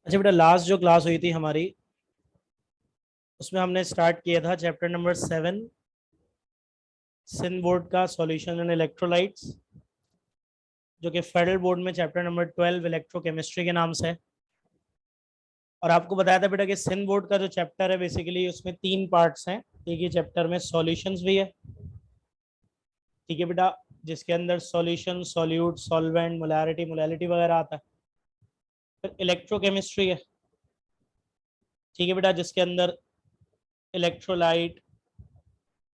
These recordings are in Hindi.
अच्छा बेटा, लास्ट जो क्लास हुई थी हमारी उसमें हमने स्टार्ट किया था चैप्टर नंबर 7 सिंध बोर्ड का सॉल्यूशन इन इलेक्ट्रोलाइट्स, जो कि फेडरल बोर्ड में चैप्टर नंबर 12 इलेक्ट्रोकेमिस्ट्री के नाम से है। और आपको बताया था बेटा कि सिंध बोर्ड का जो चैप्टर है बेसिकली उसमें 3 पार्ट्स हैं। एक ही चैप्टर में सॉल्यूशंस भी है, ठीक है बेटा, जिसके अंदर solution, solute, solvent, molarity, molality वगैरह आता है। फिर इलेक्ट्रोकेमिस्ट्री है, ठीक है बेटा, जिसके अंदर electrolyte,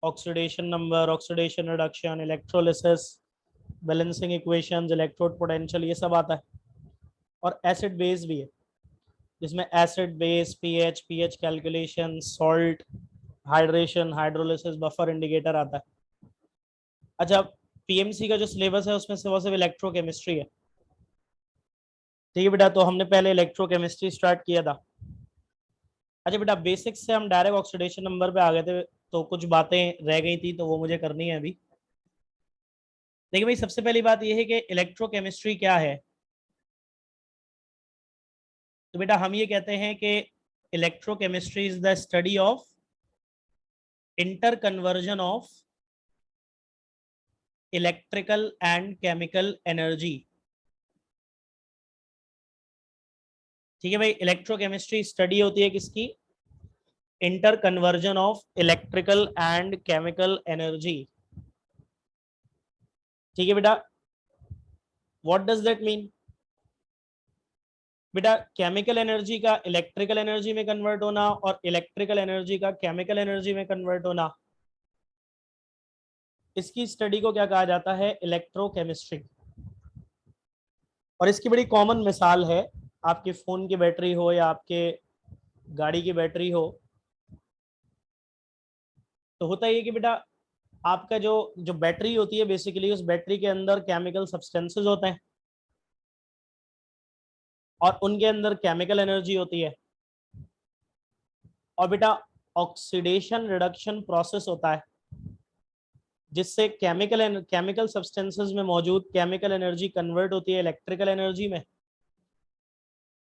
oxidation number, oxidation reduction, electrolysis, balancing equations, electrode potential, ये सब आता है। और एसिड बेस भी है, जिसमें acid base, pH, pH calculation, salt, hydration, hydrolysis, buffer indicator आता है। अच्छा, पीएमसी का जो सिलेबस है उसमें से वो सिर्फ इलेक्ट्रोकेमिस्ट्री है, ठीक है बेटा। तो हमने पहले इलेक्ट्रोकेमिस्ट्री स्टार्ट किया था। अच्छा बेटा, बेसिक्स से हम डायरेक्ट ऑक्सीडेशन नंबर पे आ गए थे, तो कुछ बातें रह गई थी तो वो मुझे करनी है अभी। देखिए भाई, सबसे पहली बात यह है कि इलेक्ट्रोकेमिस्ट्री क्या है। तो बेटा हम ये कहते हैं कि electrochemistry is the study of inter conversion of electrical and chemical energy. ठीक है भाई, इलेक्ट्रोकेमिस्ट्री स्टडी होती है किसकी? Inter conversion of electrical and chemical energy. ठीक है बेटा, व्हाट डज दैट मीन? बेटा, केमिकल एनर्जी का इलेक्ट्रिकल एनर्जी में कन्वर्ट होना और इलेक्ट्रिकल एनर्जी का केमिकल एनर्जी में कन्वर्ट होना, इसकी स्टडी को क्या कहा जाता है? इलेक्ट्रोकेमिस्ट्री। और इसकी बड़ी कॉमन मिसाल है, आपके फोन की बैटरी हो या आपके गाड़ी की बैटरी हो, तो होता ये कि बेटा आपका जो जो बैटरी होती है बेसिकली उस बैटरी के अंदर केमिकल सब्सटेंसेस होते हैं और उनके अंदर केमिकल एनर्जी होती है। और बेटा ऑक्सीडेशन रिडक्शन प्रोसेस होता है, जिससे केमिकल सब्सटेंसेस में मौजूद केमिकल एनर्जी कन्वर्ट होती है इलेक्ट्रिकल एनर्जी में।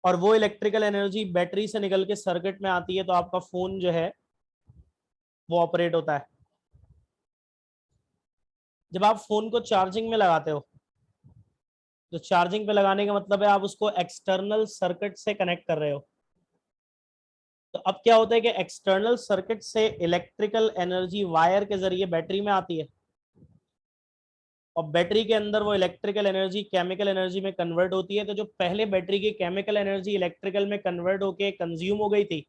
और वो इलेक्ट्रिकल एनर्जी बैटरी से निकल के सर्किट में आती है, तो आपका फोन जो है वो ऑपरेट होता है। जब आप फोन को चार्जिंग में लगाते हो, तो चार्जिंग पे लगाने का मतलब है आप उसको एक्सटर्नल सर्किट से कनेक्ट कर रहे हो। तो अब क्या होता है कि एक्सटर्नल सर्किट से इलेक्ट्रिकल एनर्जी वायर के जरिए बैटरी में आती है, और बैटरी के अंदर वो इलेक्ट्रिकल एनर्जी केमिकल एनर्जी में कन्वर्ट होती है। तो जो पहले बैटरी की केमिकल एनर्जी इलेक्ट्रिकल में कन्वर्ट होके कंज्यूम हो गई थी,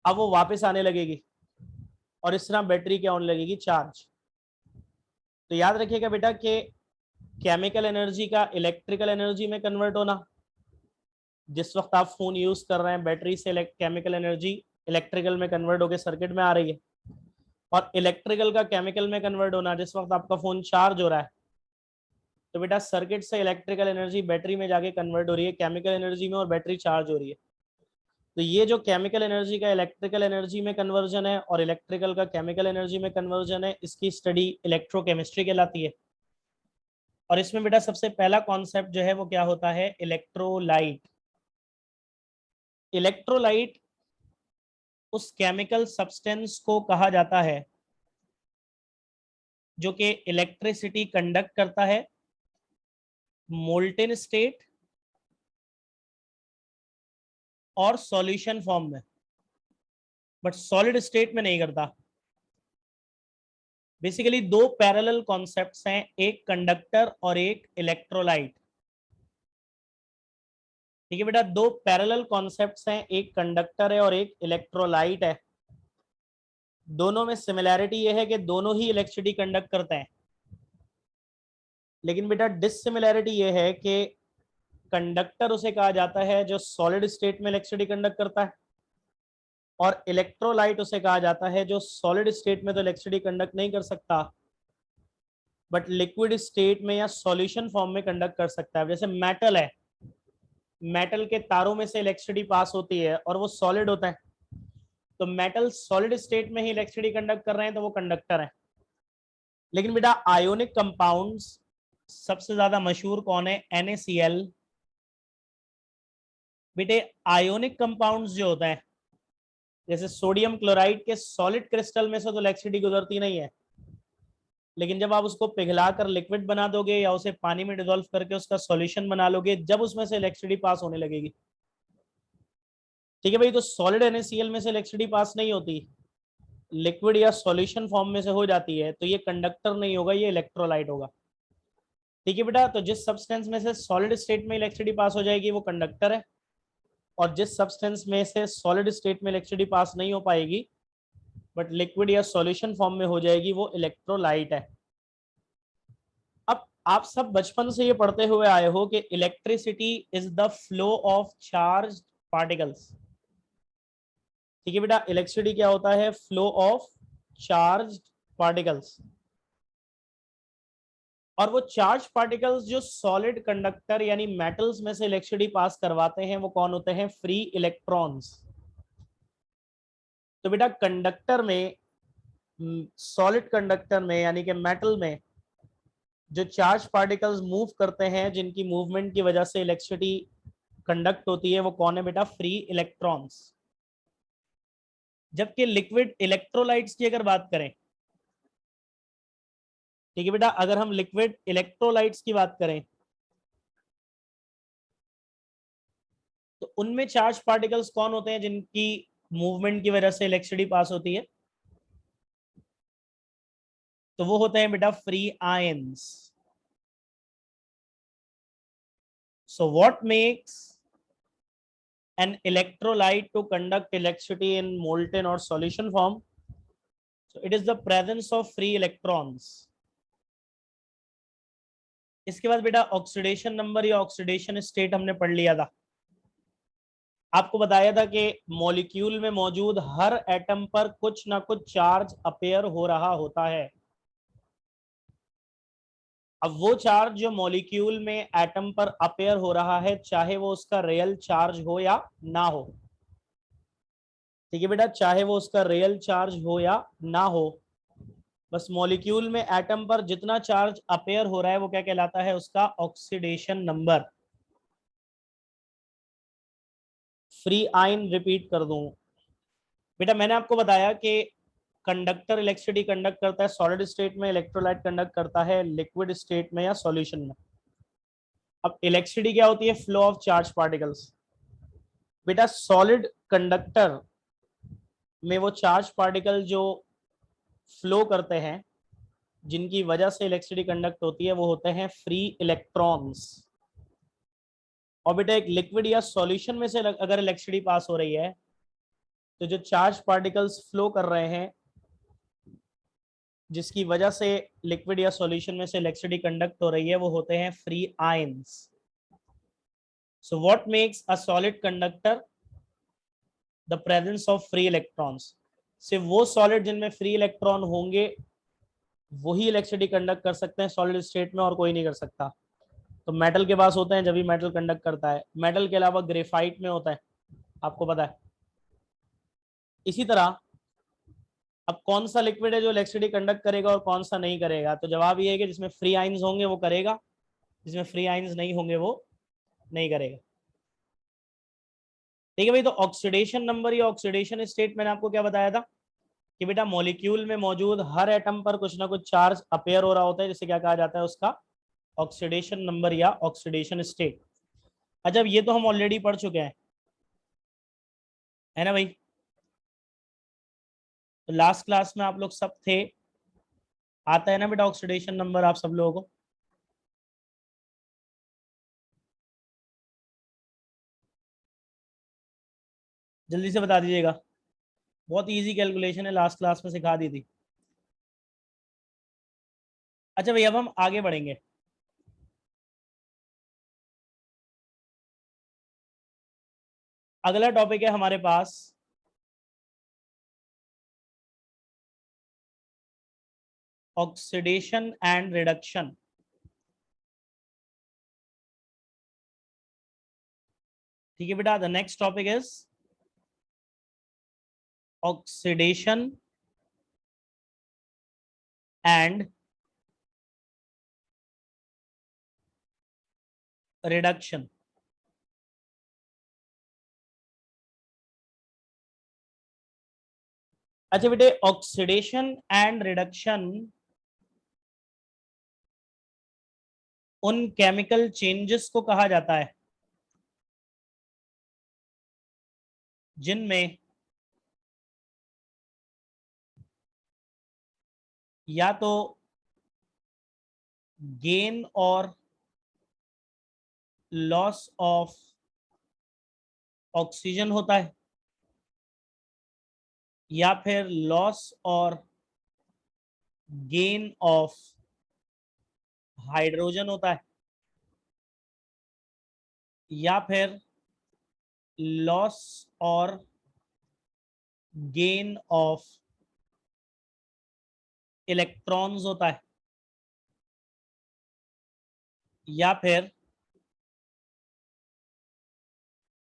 अब वो वापस आने लगेगी और इस तरह बैटरी क्या होने लगेगी? चार्ज। तो याद रखिएगा बेटा कि केमिकल एनर्जी का इलेक्ट्रिकल एनर्जी में कन्वर्ट होना, जिस वक्त आप फोन यूज कर रहे हैं बैटरी से केमिकल एनर्जी इलेक्ट्रिकल में कन्वर्ट होकर सर्किट में आ रही है, और इलेक्ट्रिकल का केमिकल में कन्वर्ट होना जिस वक्त आपका फोन चार्ज हो रहा है। तो बेटा सर्किट से इलेक्ट्रिकल एनर्जी बैटरी में जाके कन्वर्ट हो रही है केमिकल एनर्जी में, और बैटरी चार्ज हो रही है। तो ये जो केमिकल एनर्जी का इलेक्ट्रिकल एनर्जी में कन्वर्जन है और इलेक्ट्रिकल का केमिकल एनर्जी में कन्वर्जन है, इसकी स्टडी इलेक्ट्रोकेमिस्ट्री कहलाती है। और इसमें बेटा सबसे पहला कॉन्सेप्ट जो है वो क्या होता है? इलेक्ट्रोलाइट। इलेक्ट्रोलाइट उस केमिकल सब्सटेंस को कहा जाता है जो कि इलेक्ट्रिसिटी कंडक्ट करता है मोल्टेन स्टेट और सॉल्यूशन फॉर्म में, बट सॉलिड स्टेट में नहीं करता। बेसिकली दो पैरेलल कॉन्सेप्ट्स हैं, एक कंडक्टर और एक इलेक्ट्रोलाइट। ठीक है बेटा, दो पैरेलल कॉन्सेप्ट्स हैं, एक कंडक्टर है और एक इलेक्ट्रोलाइट है। दोनों में सिमिलैरिटी यह है कि दोनों ही इलेक्ट्रिसिटी कंडक्ट करते हैं, लेकिन बेटा डिससिमिलैरिटी यह है कि कंडक्टर उसे कहा जाता है जो सॉलिड स्टेट में इलेक्ट्रिसिटी कंडक्ट करता है, और इलेक्ट्रोलाइट उसे कहा जाता है जो सॉलिड स्टेट में तो इलेक्ट्रिसिटी कंडक्ट नहीं कर सकता, बट लिक्विड स्टेट में या सॉल्यूशन फॉर्म में कंडक्ट कर सकता है। जैसे मेटल है, मेटल के तारों में से इलेक्ट्रिसिटी पास होती है और वो सॉलिड होता है, तो मेटल सॉलिड स्टेट में ही इलेक्ट्रिसिटी कंडक्ट कर रहे हैं तो वो कंडक्टर है। लेकिन बेटा आयोनिक कंपाउंड्स सबसे ज्यादा मशहूर कौन है? NaCl, बेटे आयोनिक कंपाउंड्स जो होता है, जैसे सोडियम क्लोराइड के सॉलिड क्रिस्टल में से तो इलेक्ट्रिसिटी गुजरती नहीं है, लेकिन जब आप उसको पिघलाकर लिक्विड बना दोगे या उसे पानी में डिसॉल्व करके उसका सॉल्यूशन बना लोगे, जब उसमें से इलेक्ट्रिसिटी पास होने लगेगी। ठीक है भाई, तो सॉलिड NaCl में से इलेक्ट्रिसिटी पास नहीं होती, लिक्विड या सॉल्यूशन फॉर्म में से हो जाती है, तो ये कंडक्टर नहीं होगा, ये इलेक्ट्रोलाइट होगा। ठीक है बेटा, तो जिस सब्सटेंस में से सॉलिड स्टेट में इलेक्ट्रिसिटी पास हो जाएगी वो कंडक्टर है, और जिस सब्सटेंस में से सॉलिड स्टेट में इलेक्ट्रिसिटी पास नहीं हो पाएगी बट लिक्विड या सॉल्यूशन फॉर्म में हो जाएगी, वो इलेक्ट्रोलाइट है। अब आप सब बचपन से ये पढ़ते हुए आए हो कि electricity is the flow of charge particles. ठीक है बेटा, इलेक्ट्रिसिटी क्या होता है? Flow of charge particles. और वो चार्ज पार्टिकल्स जो सॉलिड कंडक्टर यानी मेटल्स में से इलेक्ट्रिसिटी पास करवाते हैं वो कौन होते हैं? Free electrons. तो बेटा कंडक्टर में, सॉलिड कंडक्टर में यानी कि मेटल में जो चार्ज पार्टिकल्स मूव करते हैं, जिनकी मूवमेंट की वजह से इलेक्ट्रिसिटी कंडक्ट होती है, वो कौन है बेटा? Free electrons. जबकि लिक्विड इलेक्ट्रोलाइट्स की अगर बात करें, ठीक है बेटा, अगर हम लिक्विड इलेक्ट्रोलाइट्स की बात करें तो उनमें चार्ज पार्टिकल्स कौन होते हैं जिनकी मूवमेंट की वजह से इलेक्ट्रिसिटी पास होती है? तो वो होते हैं बेटा free ions. So what makes an electrolyte to conduct electricity in molten or solution form? So it is the presence of free electrons. इसके बाद बेटा ऑक्सीडेशन नंबर या ऑक्सीडेशन स्टेट हमने पढ़ लिया था। आपको बताया था कि मॉलिक्यूल में मौजूद हर एटम पर कुछ ना कुछ चार्ज अपेयर हो रहा होता है। अब वो चार्ज जो मॉलिक्यूल में एटम पर अपेयर हो रहा है, चाहे वो उसका रियल चार्ज हो या ना हो। ठीक है बेटा, चाहे वो उसका रियल चार्ज हो या ना हो, बस मॉलिक्यूल में एटम पर जितना चार्ज अपेयर हो रहा है वो क्या कहलाता है? उसका oxidation number. Free ion repeat कर दूं बेटा, मैंने आपको बताया कि कंडक्टर इलेक्ट्रिसिटी कंडक्ट करता है सॉलिड स्टेट में, इलेक्ट्रोलाइट कंडक्ट करता है लिक्विड स्टेट में या सॉल्यूशन में। अब इलेक्ट्रिसिटी क्या होती है? Flow of charge particles. बेटा सॉलिड कंडक्टर में वो चार्ज पार्टिकल जो फ्लो करते हैं, जिनकी वजह से इलेक्ट्रिसिटी कंडक्ट होती है, वो होते हैं फ्री इलेक्ट्रॉन्स। और बेटा एक लिक्विड या सॉल्यूशन में से अगर इलेक्ट्रिसिटी पास हो रही है, तो जो चार्ज पार्टिकल्स फ्लो कर रहे हैं, जिसकी वजह से लिक्विड या सॉल्यूशन में से इलेक्ट्रिसिटी कंडक्ट हो रही है, वो होते हैं free ions. So what makes a solid conductor? The presence of free electrons. सिर्फ वो सॉलिड जिनमें फ्री इलेक्ट्रॉन होंगे वही इलेक्ट्रिसिटी कंडक्ट कर सकते हैं सॉलिड स्टेट में, और कोई नहीं कर सकता। तो मेटल के पास होते हैं जब भी मेटल कंडक्ट करता है। मेटल के अलावा ग्रेफाइट में होता है, आपको पता है। इसी तरह अब कौन सा लिक्विड है जो इलेक्ट्रिसिटी कंडक्ट करेगा और कौन सा नहीं करेगा? तो जवाब ये है कि जिसमें फ्री आयंस होंगे वो करेगा, जिसमें फ्री आयंस नहीं होंगे वो नहीं करेगा। ठीक है भाई, तो ऑक्सीडेशन नंबर या ऑक्सीडेशन स्टेट मैंने आपको क्या बताया था कि बेटा मॉलिक्यूल में मौजूद हर एटम पर कुछ ना कुछ चार्ज अपेयर हो रहा होता है, जिसे क्या कहा जाता है? उसका ऑक्सीडेशन नंबर या ऑक्सीडेशन स्टेट। अच्छा, ये तो हम ऑलरेडी पढ़ चुके हैं, है ना भाई? तो लास्ट क्लास में आप लोग सब थे, आता है ना बेटा ऑक्सीडेशन नंबर आप सब लोगों को? जल्दी से बता दीजिएगा। बहुत इजी कैलकुलेशन है, लास्ट क्लास में सिखा दी थी। अच्छा भाई, अब हम आगे बढ़ेंगे। अगला टॉपिक है हमारे पास ऑक्सीडेशन एंड रिडक्शन। ठीक है बेटा, the next topic is oxidation and reduction. अच्छा बेटे, ऑक्सीडेशन एंड रिडक्शन उन केमिकल चेंजेस को कहा जाता है जिनमें या तो गेन और लॉस ऑफ ऑक्सीजन होता है, या फिर लॉस और गेन ऑफ हाइड्रोजन होता है, या फिर लॉस और गेन ऑफ इलेक्ट्रॉन्स होता है, या फिर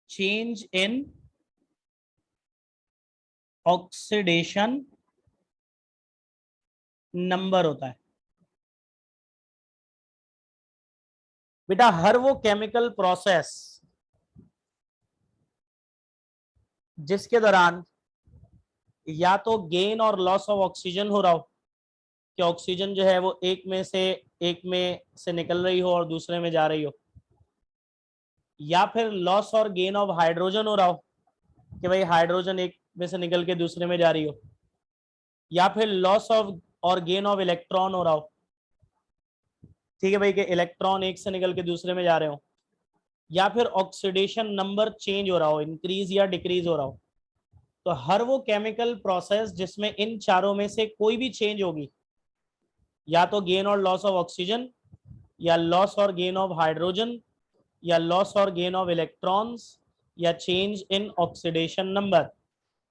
चेंज इन ऑक्सीडेशन नंबर होता है। बेटा हर वो केमिकल प्रोसेस जिसके दौरान या तो गेन और लॉस ऑफ ऑक्सीजन हो रहा हो कि ऑक्सीजन जो है वो एक में से निकल रही हो और दूसरे में जा रही हो, या फिर लॉस और गेन ऑफ हाइड्रोजन हो रहा हो कि भाई हाइड्रोजन एक में से निकल के दूसरे में जा रही हो, या फिर लॉस ऑफ और गेन ऑफ इलेक्ट्रॉन हो रहा हो, ठीक है भाई, कि इलेक्ट्रॉन एक से निकल के दूसरे में जा रहे हो, या फिर ऑक्सीडेशन नंबर चेंज हो रहा हो, इंक्रीज या डिक्रीज हो रहा हो। तो हर वो केमिकल प्रोसेस जिसमें इन चारों में से कोई भी चेंज होगी, या तो गेन और लॉस ऑफ ऑक्सीजन, या लॉस और गेन ऑफ हाइड्रोजन, या लॉस और गेन ऑफ इलेक्ट्रॉन्स, या चेंज इन ऑक्सीडेशन नंबर,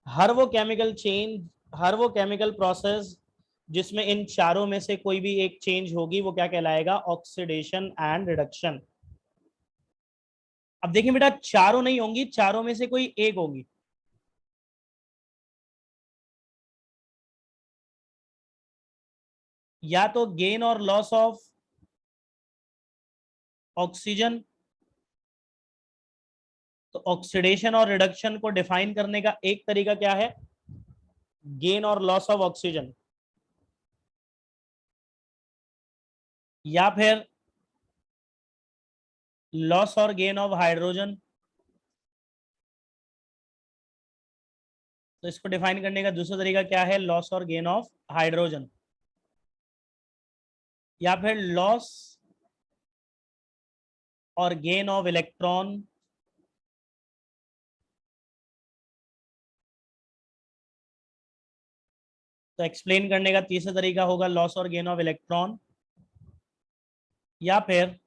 हर वो केमिकल चेंज, हर वो केमिकल प्रोसेस जिसमें इन चारों में से कोई भी एक चेंज होगी वो क्या कहलाएगा? Oxidation and reduction. अब देखिए बेटा, चारों नहीं होंगी, चारों में से कोई एक होगी। या तो गेन और लॉस ऑफ ऑक्सीजन। तो ऑक्सीडेशन और रिडक्शन को डिफाइन करने का एक तरीका क्या है? गेन और लॉस ऑफ ऑक्सीजन, या फिर लॉस और गेन ऑफ हाइड्रोजन। तो इसको डिफाइन करने का दूसरा तरीका क्या है? लॉस और गेन ऑफ हाइड्रोजन, या फिर लॉस और गेन ऑफ इलेक्ट्रॉन। तो एक्सप्लेन करने का तीसरा तरीका होगा लॉस और गेन ऑफ इलेक्ट्रॉन, या फिर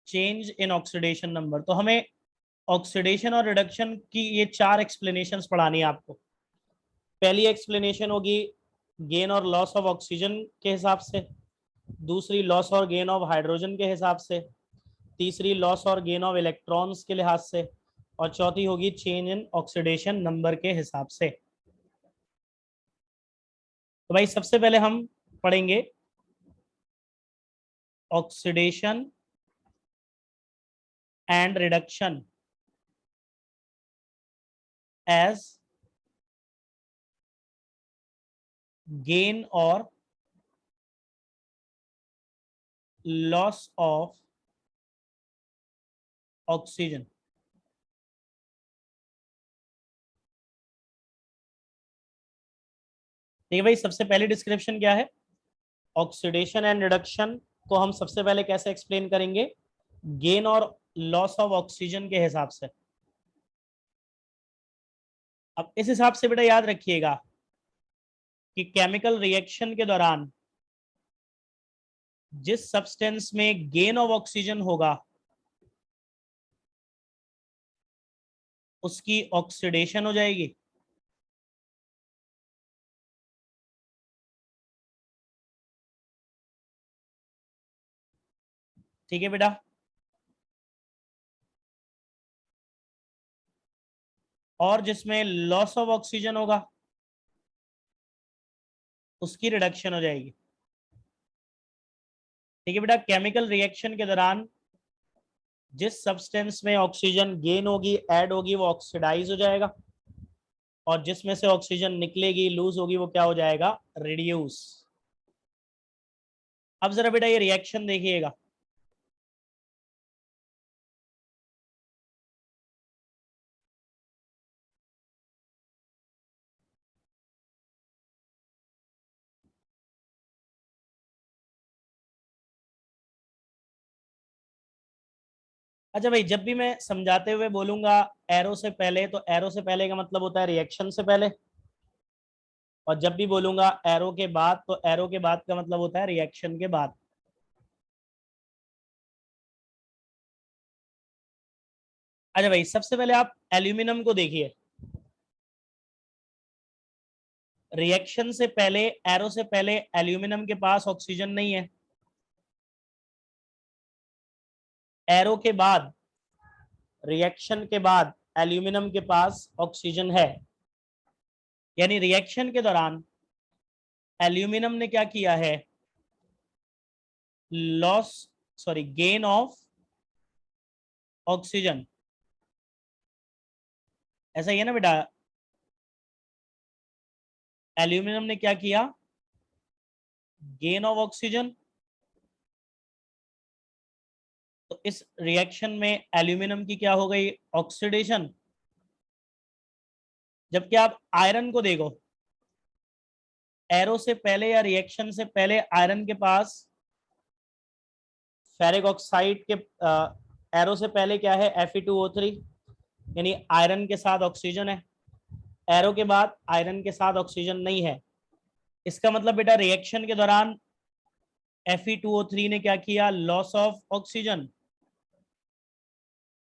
चेंज इन ऑक्सीडेशन नंबर। तो हमें ऑक्सीडेशन और रिडक्शन की ये चार एक्सप्लेनेशंस पढ़ानी है आपको। पहली एक्सप्लेनेशन होगी गेन और लॉस ऑफ ऑक्सीजन के हिसाब से, दूसरी लॉस और गेन ऑफ हाइड्रोजन के हिसाब से, तीसरी लॉस और गेन ऑफ इलेक्ट्रॉन्स के लिहाज से, और चौथी होगी चेंज इन ऑक्सीडेशन नंबर के हिसाब से। तो भाई सबसे पहले हम पढ़ेंगे oxidation and reduction as gain और लॉस ऑफ ऑक्सीजन। देखिए भाई, सबसे पहली डिस्क्रिप्शन क्या है? ऑक्सीडेशन एंड रिडक्शन को हम सबसे पहले कैसे एक्सप्लेन करेंगे? गेन और लॉस ऑफ ऑक्सीजन के हिसाब से। अब इस हिसाब से बेटा याद रखिएगा कि केमिकल रिएक्शन के दौरान जिस सब्सटेंस में गेन ऑफ ऑक्सीजन होगा उसकी ऑक्सीडेशन हो जाएगी, ठीक है बेटा, और जिसमें लॉस ऑफ ऑक्सीजन होगा उसकी रिडक्शन हो जाएगी। ठीक है बेटा, केमिकल रिएक्शन के दौरान जिस सब्सटेंस में ऑक्सीजन गेन होगी, ऐड होगी, वो ऑक्सीडाइज हो जाएगा, और जिसमें से ऑक्सीजन निकलेगी, लूज होगी, वो क्या हो जाएगा? रिड्यूस। अब जरा बेटा ये रिएक्शन देखिएगा। अच्छा भाई, जब भी मैं समझाते हुए बोलूंगा एरो से पहले, तो एरो से पहले का मतलब होता है रिएक्शन से पहले, और जब भी बोलूंगा एरो के बाद, तो एरो के बाद का मतलब होता है रिएक्शन के बाद। अच्छा भाई, सबसे पहले आप एल्यूमिनियम को देखिए। रिएक्शन से पहले, एरो से पहले एल्यूमिनियम के पास ऑक्सीजन नहीं है। एरो के बाद, रिएक्शन के बाद एल्यूमिनियम के पास ऑक्सीजन है। यानी रिएक्शन के दौरान एल्यूमिनियम ने क्या किया है? Loss, sorry, gain of oxygen. ऐसा ही है ना बेटा? एल्यूमिनियम ने क्या किया? Gain of oxygen. तो इस रिएक्शन में एल्यूमिनियम की क्या हो गई? ऑक्सीडेशन। जबकि आप आयरन को देखो, एरो से पहले या रिएक्शन से पहले आयरन के पास फेरिक ऑक्साइड के, एरो से पहले क्या है? Fe2O3, यानी आयरन के साथ ऑक्सीजन है। एरो के बाद आयरन के साथ ऑक्सीजन नहीं है। इसका मतलब बेटा रिएक्शन के दौरान Fe2O3 ने क्या किया? Loss of oxygen.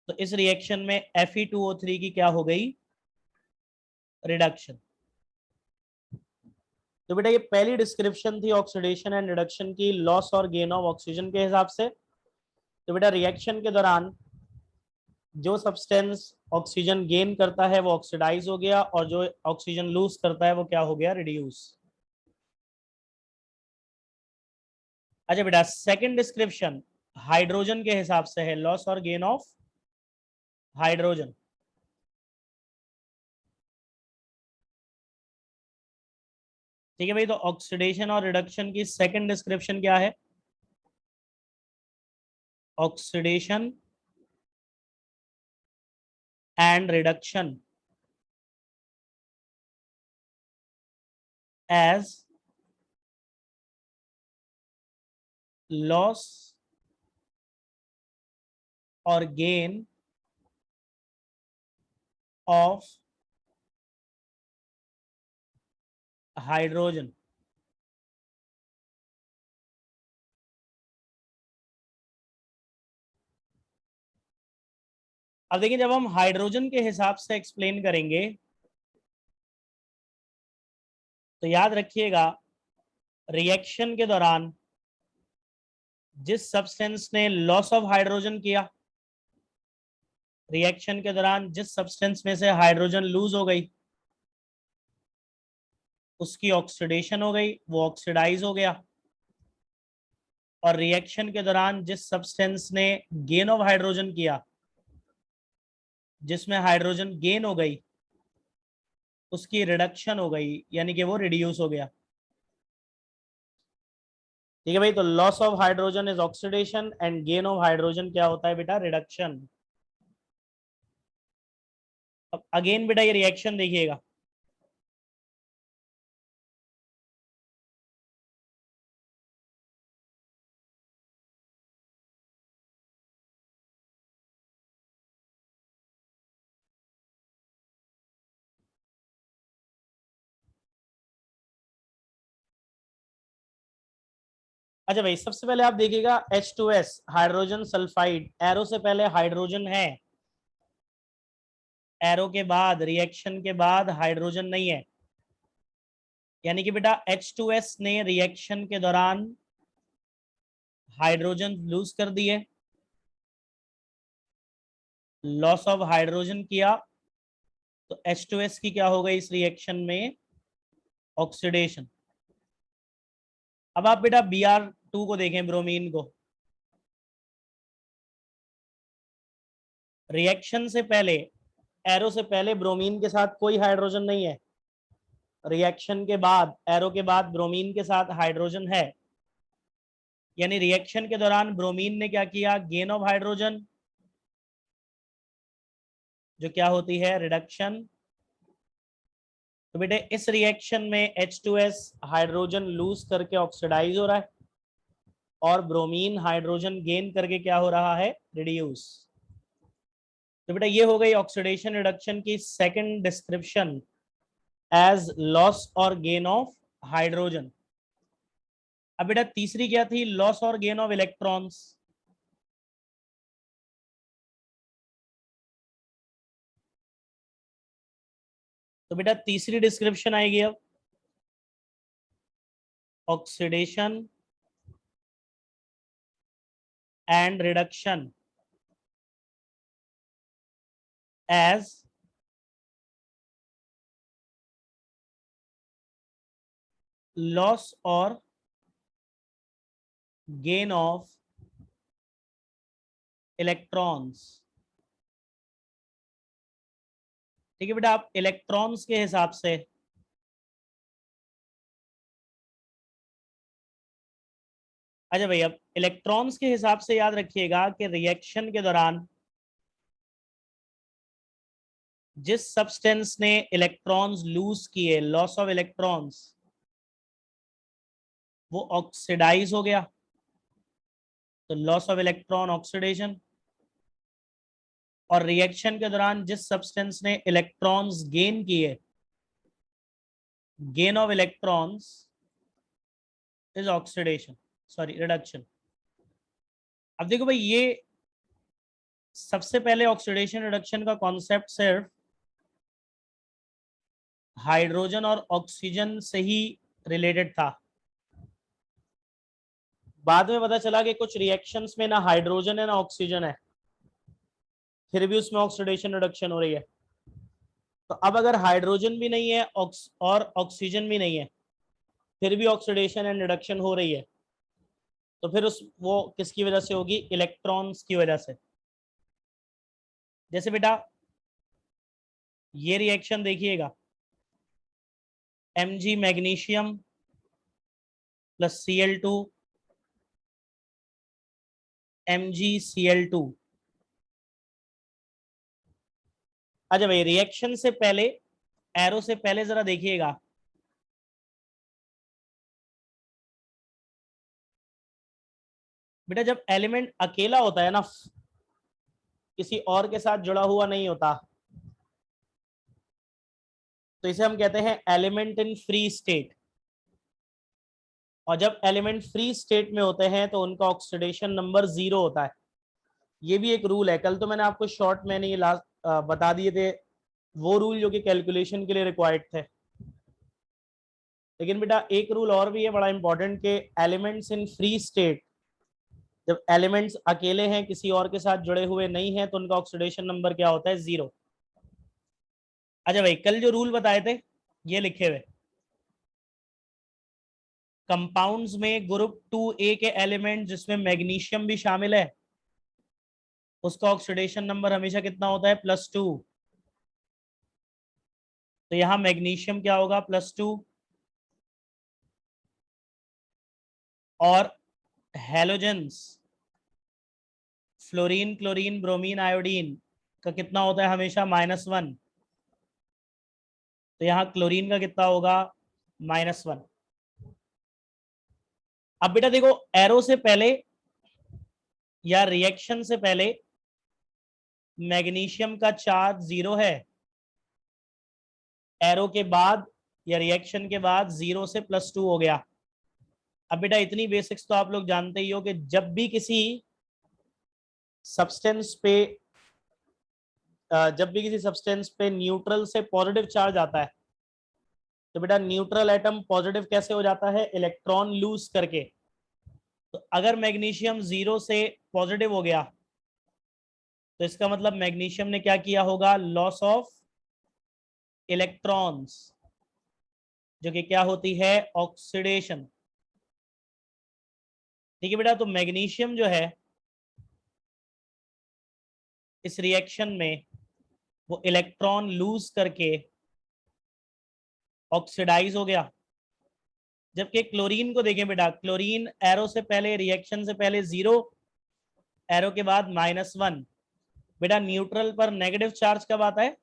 तो इस रिएक्शन में Fe2O3 की क्या हो गई? रिडक्शन। तो बेटा ये पहली डिस्क्रिप्शन थी ऑक्सीडेशन एंड रिडक्शन की, लॉस और गेन ऑफ ऑक्सीजन के हिसाब से। तो बेटा रिएक्शन के दौरान जो सब्सटेंस ऑक्सीजन गेन करता है वो ऑक्सीडाइज हो गया, और जो ऑक्सीजन लूज करता है वो क्या हो गया? रिड्यूस। अच्छा बेटा, सेकंड डिस्क्रिप्शन हाइड्रोजन के हिसाब से है, लॉस और गेन ऑफ हाइड्रोजन। ठीक है भाई, तो ऑक्सीडेशन और रिडक्शन की सेकंड डिस्क्रिप्शन क्या है? Oxidation and reduction as loss और गेन ऑफ हाइड्रोजन। अब देखिए, जब हम हाइड्रोजन के हिसाब से एक्सप्लेन करेंगे तो याद रखिएगा, रिएक्शन के दौरान जिस सब्सटेंस ने लॉस ऑफ हाइड्रोजन किया, रिएक्शन के दौरान जिस सब्सटेंस में से हाइड्रोजन लूज हो गई, उसकी ऑक्सीडेशन हो गई, वो ऑक्सीडाइज हो गया। और रिएक्शन के दौरान जिस सब्सटेंस ने गेन ऑफ हाइड्रोजन किया, जिसमें हाइड्रोजन गेन हो गई, उसकी रिडक्शन हो गई, यानी कि वो रिड्यूस हो गया। ठीक है भाई, तो loss of hydrogen is oxidation and gain of hydrogen क्या होता है बेटा? रिडक्शन। अब अगेन बेटा ये रिएक्शन देखिएगा। अच्छा भाई, सबसे पहले आप देखिएगा H2S, हाइड्रोजन सल्फाइड। एरो से पहले हाइड्रोजन है, एरो के बाद, रिएक्शन के बाद हाइड्रोजन नहीं है। यानी कि बेटा H2S ने रिएक्शन के दौरान हाइड्रोजन लूज कर दिए, लॉस ऑफ हाइड्रोजन किया, तो H2S की क्या हो गई इस रिएक्शन में? ऑक्सीडेशन। अब आप बेटा Br2 को देखें, ब्रोमीन को। रिएक्शन से पहले एरो से पहले ब्रोमीन के साथ कोई हाइड्रोजन नहीं है, रिएक्शन के बाद एरो के बाद ब्रोमीन के साथ हाइड्रोजन है, यानी रिएक्शन के दौरान ब्रोमीन ने क्या किया, गेन ऑफ हाइड्रोजन, जो क्या होती है रिडक्शन। तो बेटे इस रिएक्शन में H2S हाइड्रोजन लूज करके ऑक्सीडाइज हो रहा है और ब्रोमीन हाइड्रोजन गेन करके क्या हो रहा है, रिड्यूस। तो बेटा ये हो गई ऑक्सीडेशन रिडक्शन की सेकंड डिस्क्रिप्शन एज लॉस और गेन ऑफ हाइड्रोजन। अब बेटा तीसरी क्या थी, लॉस और गेन ऑफ इलेक्ट्रॉन्स। तो बेटा तीसरी डिस्क्रिप्शन आएगी अब oxidation and reduction as loss और गेन ऑफ इलेक्ट्रॉन्स। ठीक है बेटा, आप इलेक्ट्रॉन्स के हिसाब से अच्छा भाई, अब इलेक्ट्रॉन्स के हिसाब से याद रखिएगा कि रिएक्शन के दौरान जिस सब्सटेंस ने इलेक्ट्रॉन्स लूज किए, लॉस ऑफ इलेक्ट्रॉन्स, वो ऑक्सीडाइज हो गया, तो लॉस ऑफ इलेक्ट्रॉन ऑक्सीडेशन। और रिएक्शन के दौरान जिस सब्सटेंस ने इलेक्ट्रॉन्स गेन किए, gain of electrons is oxidation, sorry reduction. अब देखो भाई, ये सबसे पहले ऑक्सीडेशन रिडक्शन का कॉन्सेप्ट सिर्फ हाइड्रोजन और ऑक्सीजन से ही रिलेटेड था। बाद में पता चला कि कुछ रिएक्शंस में ना हाइड्रोजन है ना ऑक्सीजन है, फिर भी उसमें ऑक्सीडेशन रिडक्शन हो रही है। तो अब अगर हाइड्रोजन भी नहीं है और ऑक्सीजन भी नहीं है, फिर भी ऑक्सीडेशन एंड रिडक्शन हो रही है, तो फिर उस वो किसकी वजह से होगी, इलेक्ट्रॉन्स की वजह से। जैसे बेटा ये रिएक्शन देखिएगा, Mg magnesium plus Cl2 MgCl2। अच्छा भाई, रिएक्शन से पहले, एरो से पहले जरा देखिएगा, बेटा जब एलिमेंट अकेला होता है ना, किसी और के साथ जुड़ा हुआ नहीं होता, तो इसे हम कहते हैं एलिमेंट इन फ्री स्टेट। और जब एलिमेंट फ्री स्टेट में होते हैं तो उनका ऑक्सीडेशन नंबर 0 होता है। ये भी एक रूल है, कल तो मैंने आपको शॉर्ट में ये लास्ट बता दिए थे वो रूल जो कि कैलकुलेशन के लिए रिक्वायर्ड थे। लेकिन बेटा एक रूल और भी है बड़ा इंपॉर्टेंट, के एलिमेंट्स इन फ्री स्टेट, जब एलिमेंट्स अकेले हैं किसी और के साथ जुड़े हुए नहीं हैं, तो उनका ऑक्सीडेशन नंबर क्या होता है, 0। अच्छा भाई, कल जो रूल बताए थे ये लिखे हुए, कंपाउंड्स में ग्रुप 2A के एलिमेंट जिसमें मैग्नीशियम भी शामिल है, उसका ऑक्सीडेशन नंबर हमेशा कितना होता है, +2। तो यहां मैग्नीशियम क्या होगा, +2। और halogens fluorine, chlorine, bromine, iodine का कितना होता है हमेशा, -1। तो यहाँ क्लोरीन का कितना होगा, -1। अब बेटा देखो, एरो से पहले या रिएक्शन से पहले मैग्नीशियम का चार्ज 0 है, एरो के बाद या रिएक्शन के बाद 0 से +2 हो गया। अब बेटा इतनी बेसिक्स तो आप लोग जानते ही हो कि जब भी किसी सब्सटेंस पे न्यूट्रल से पॉजिटिव चार्ज आता है, तो बेटा न्यूट्रल एटम पॉजिटिव कैसे हो जाता है, इलेक्ट्रॉन लूज करके। तो अगर मैग्नीशियम 0 से पॉजिटिव हो गया, तो इसका मतलब मैग्नीशियम ने क्या किया होगा, लॉस ऑफ इलेक्ट्रॉन्स, जो कि क्या होती है, ऑक्सीडेशन। ठीक है बेटा, तो मैग्नीशियम जो है इस रिएक्शन में वो इलेक्ट्रॉन लूज करके ऑक्सीडाइज हो गया। जबकि क्लोरीन को देखें बेटा, क्लोरीन एरो से पहले, रिएक्शन से पहले 0, एरो के बाद -1। बेटा न्यूट्रल पर नेगेटिव चार्ज कब आता है?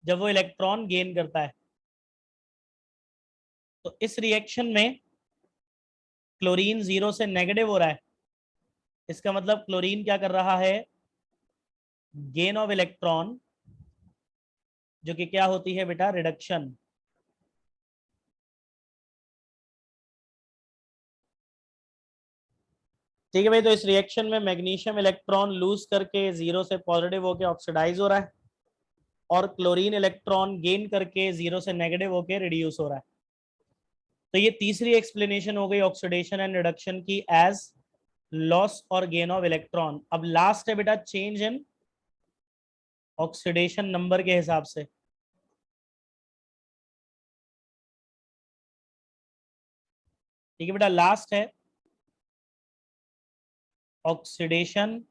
जब वो इलेक्ट्रॉन गेन करता है। तो इस रिएक्शन में क्लोरीन 0 से नेगेटिव हो रहा है। इसका मतलब क्लोरीन क्या कर रहा है? गेन ऑफ इलेक्ट्रॉन, जो कि क्या होती है बेटा? रिडक्शन। ठीक है भाई, तो इस रिएक्शन में मैग्नीशियम इलेक्ट्रॉन लूज करके 0 से पॉजिटिव होकर ऑक्सीडाइज हो रहा है, और क्लोरीन इलेक्ट्रॉन गेन करके 0 से नेगेटिव होकर रिड्यूस हो रहा है। तो ये तीसरी एक्सप्लेनेशन हो गई ऑक्सीडेशन एंड रिडक्शन की, एज लॉस और गेन ऑफ इलेक्ट्रॉन। अब लास्ट है बेटा चेंज इन ऑक्सीडेशन नंबर के हिसाब से। ठीक है बेटा, लास्ट है oxidation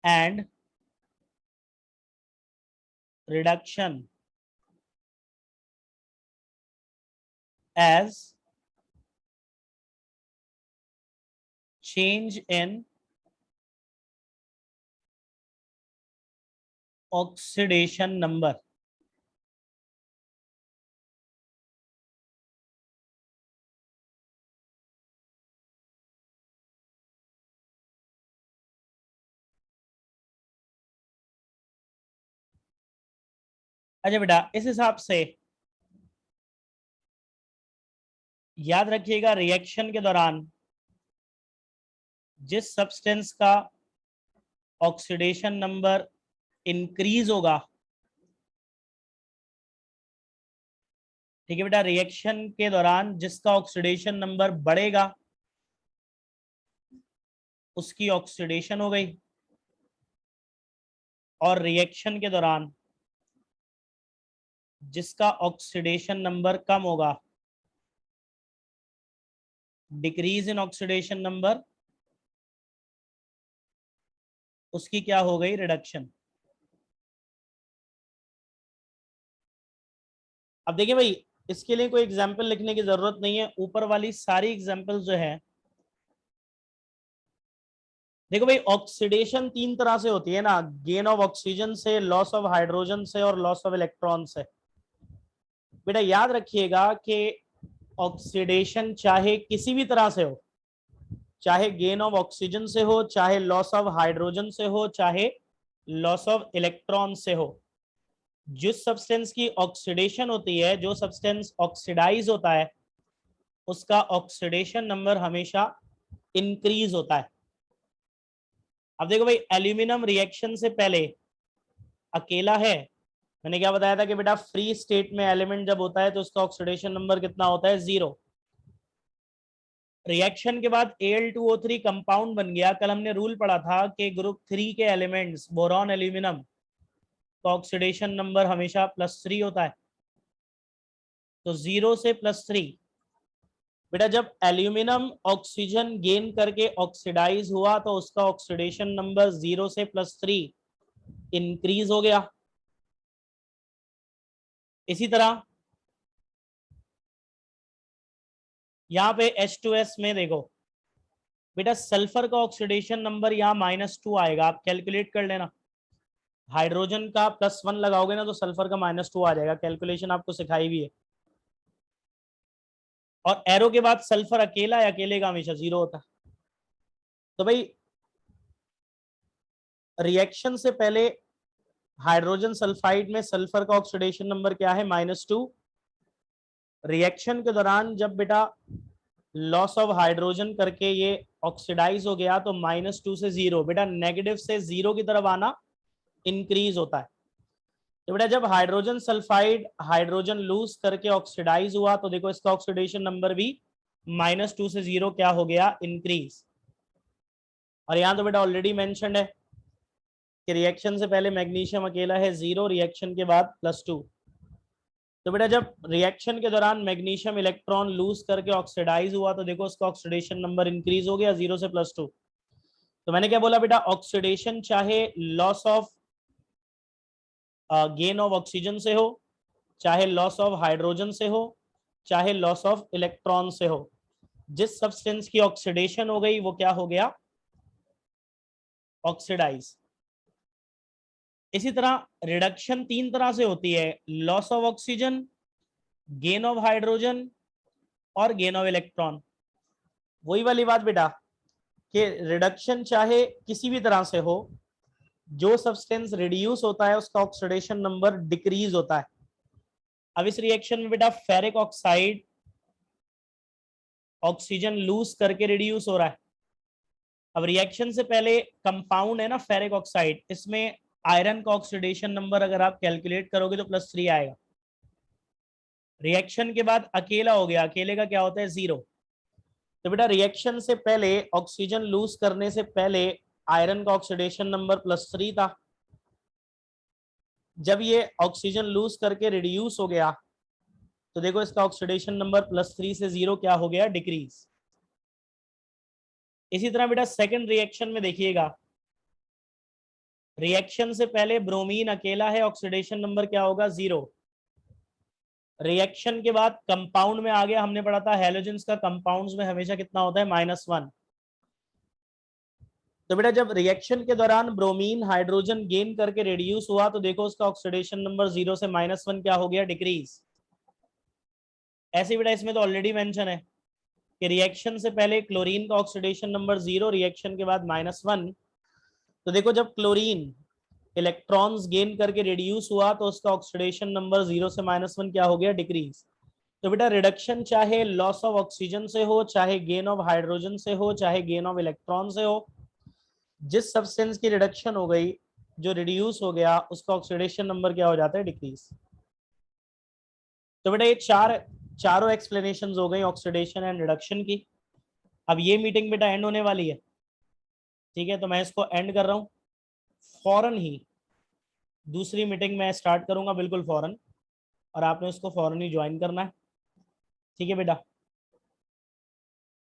and reduction as change in oxidation number। अच्छा बेटा, इस हिसाब से याद रखिएगा, रिएक्शन के दौरान जिस सब्सटेंस का ऑक्सीडेशन नंबर इंक्रीज होगा, ठीक है बेटा, रिएक्शन के दौरान जिसका ऑक्सीडेशन नंबर बढ़ेगा उसकी ऑक्सीडेशन हो गई, और रिएक्शन के दौरान जिसका ऑक्सीडेशन नंबर कम होगा, डिक्रीज इन ऑक्सीडेशन नंबर, उसकी क्या हो गई? रिडक्शन। अब देखिए भाई, इसके लिए कोई एग्जाम्पल लिखने की जरूरत नहीं है, ऊपर वाली सारी एग्जाम्पल जो है, देखो भाई, ऑक्सीडेशन 3 तरह से होती है ना, गेन ऑफ ऑक्सीजन से, लॉस ऑफ हाइड्रोजन से, और लॉस ऑफ इलेक्ट्रॉन से। बेटा याद रखिएगा कि ऑक्सीडेशन चाहे किसी भी तरह से हो, चाहे गेन ऑफ ऑक्सीजन से हो, चाहे लॉस ऑफ हाइड्रोजन से हो, चाहे लॉस ऑफ इलेक्ट्रॉन से हो, जिस सब्सटेंस की ऑक्सीडेशन होती है, जो सब्सटेंस ऑक्सीडाइज होता है, उसका ऑक्सीडेशन नंबर हमेशा इंक्रीज होता है। अब देखो भाई, एल्यूमिनियम रिएक्शन से पहले अकेला है। मैंने क्या बताया था कि बेटा फ्री स्टेट में एलिमेंट जब होता है तो उसका ऑक्सीडेशन नंबर कितना होता है? 0। रिएक्शन के बाद Al2O3 कंपाउंड बन गया। कल हमने रूल पढ़ा था कि ग्रुप 3 के एलिमेंट्स, बोरॉन, एल्यूमिनियम, तो ऑक्सीडेशन नंबर हमेशा +3 होता है। तो 0 से +3। बेटा जब एल्यूमिनियम ऑक्सीजन गेन करके ऑक्सीडाइज हुआ तो उसका ऑक्सीडेशन नंबर 0 से +3 इंक्रीज हो गया। इसी तरह यहाँ पे H2S में देखो बेटा, सल्फर का ऑक्सीडेशन नंबर यहाँ -2 आएगा, आप कैलकुलेट कर लेना। हाइड्रोजन का +1 लगाओगे ना तो सल्फर का -2 आ जाएगा, कैलकुलेशन आपको सिखाई भी है। और एरो के बाद सल्फर अकेला है, अकेले का हमेशा 0 होता है। तो भाई रिएक्शन से पहले हाइड्रोजन सल्फाइड में सल्फर का ऑक्सीडेशन नंबर क्या है? -2। रिएक्शन के दौरान जब बेटा लॉस ऑफ हाइड्रोजन करके ये ऑक्सीडाइज हो गया तो -2 से 0, बेटा नेगेटिव से 0 की तरफ आना इंक्रीज होता है। तो बेटा जब हाइड्रोजन सल्फाइड हाइड्रोजन लूज करके ऑक्सीडाइज हुआ तो देखो इसका ऑक्सीडेशन नंबर भी -2 से 0 क्या हो गया? इंक्रीज। और यहाँ तो बेटा ऑलरेडी मेंशन्ड है कि रिएक्शन से पहले मैग्नीशियम अकेला है 0, रिएक्शन के बाद +2। तो बेटा जब रिएक्शन के दौरान मैग्नीशियम इलेक्ट्रॉन लूज करके ऑक्सीडाइज हुआ तो देखो उसका ऑक्सीडेशन नंबर इंक्रीज हो गया 0 से +2। तो मैंने क्या बोला बेटा, ऑक्सीडेशन चाहे loss of gain of oxygen से हो, चाहे लॉस ऑफ हाइड्रोजन से हो, चाहे लॉस ऑफ इलेक्ट्रॉन से हो, जिस सब्सटेंस की ऑक्सीडेशन हो गई वो क्या हो गया, ऑक्सीडाइज। इसी तरह रिडक्शन तीन तरह से होती है, loss of oxygen, gain of hydrogen और गेन ऑफ इलेक्ट्रॉन। वही वाली बात बेटा कि रिडक्शन चाहे किसी भी तरह से हो, जो सब्सटेंस रिड्यूस होता है उसका ऑक्सीडेशन नंबर डिक्रीज होता है। अब इस रिएक्शन में बेटा फेरिक ऑक्साइड ऑक्सीजन लूज करके रिड्यूस हो रहा है। अब रिएक्शन से पहले कंपाउंड है ना फेरिक ऑक्साइड, इसमें आयरन का ऑक्सीडेशन नंबर अगर आप कैलकुलेट करोगे तो +3 आएगा। रिएक्शन के बाद अकेला हो गया, अकेले का क्या होता है, 0। तो बेटा रिएक्शन से पहले ऑक्सीजन लूज करने से पहले आयरन का ऑक्सीडेशन नंबर +3 था। जब ये ऑक्सीजन लूज करके रिड्यूस हो गया तो देखो इसका ऑक्सीडेशन नंबर +3 से 0 क्या हो गया, डिक्रीज। इसी तरह बेटा सेकंड रिएक्शन में देखिएगा, रिएक्शन से पहले ब्रोमीन अकेला है, ऑक्सीडेशन नंबर क्या होगा, 0। रिएक्शन के बाद कंपाउंड में आ गया, हमने पढ़ा था हैलोजेंस का कंपाउंड्स में हमेशा कितना होता है, -1। तो बेटा जब रिएक्शन के दौरान ब्रोमीन हाइड्रोजन गेन करके रिड्यूस हुआ तो देखो उसका ऑक्सीडेशन नंबर 0 से -1 क्या हो गया, डिक्रीज। ऐसे बेटा इसमें तो ऑलरेडी मेंशन है कि रिएक्शन से पहले क्लोरीन का ऑक्सीडेशन नंबर 0, रिएक्शन के बाद -1। तो देखो जब क्लोरीन इलेक्ट्रॉन्स गेन करके रिड्यूस हुआ तो उसका ऑक्सीडेशन नंबर 0 से -1 क्या हो गया, डिक्रीज। तो बेटा रिडक्शन चाहे लॉस ऑफ ऑक्सीजन से हो, चाहे गेन ऑफ हाइड्रोजन से हो, चाहे गेन ऑफ इलेक्ट्रॉन से हो, जिस सब्सटेंस की रिडक्शन हो गई, जो रिड्यूस हो गया, उसका ऑक्सीडेशन नंबर क्या हो जाता है, डिक्रीज। तो बेटा ये चारों एक्सप्लेनेशन हो गई ऑक्सीडेशन एंड रिडक्शन की। अब ये मीटिंग बेटा एंड होने वाली है, ठीक है, तो मैं इसको एंड कर रहा हूँ। फौरन ही दूसरी मीटिंग मैं स्टार्ट करूंगा, बिल्कुल फौरन, और आपने उसको फौरन ही ज्वाइन करना है, ठीक है बेटा।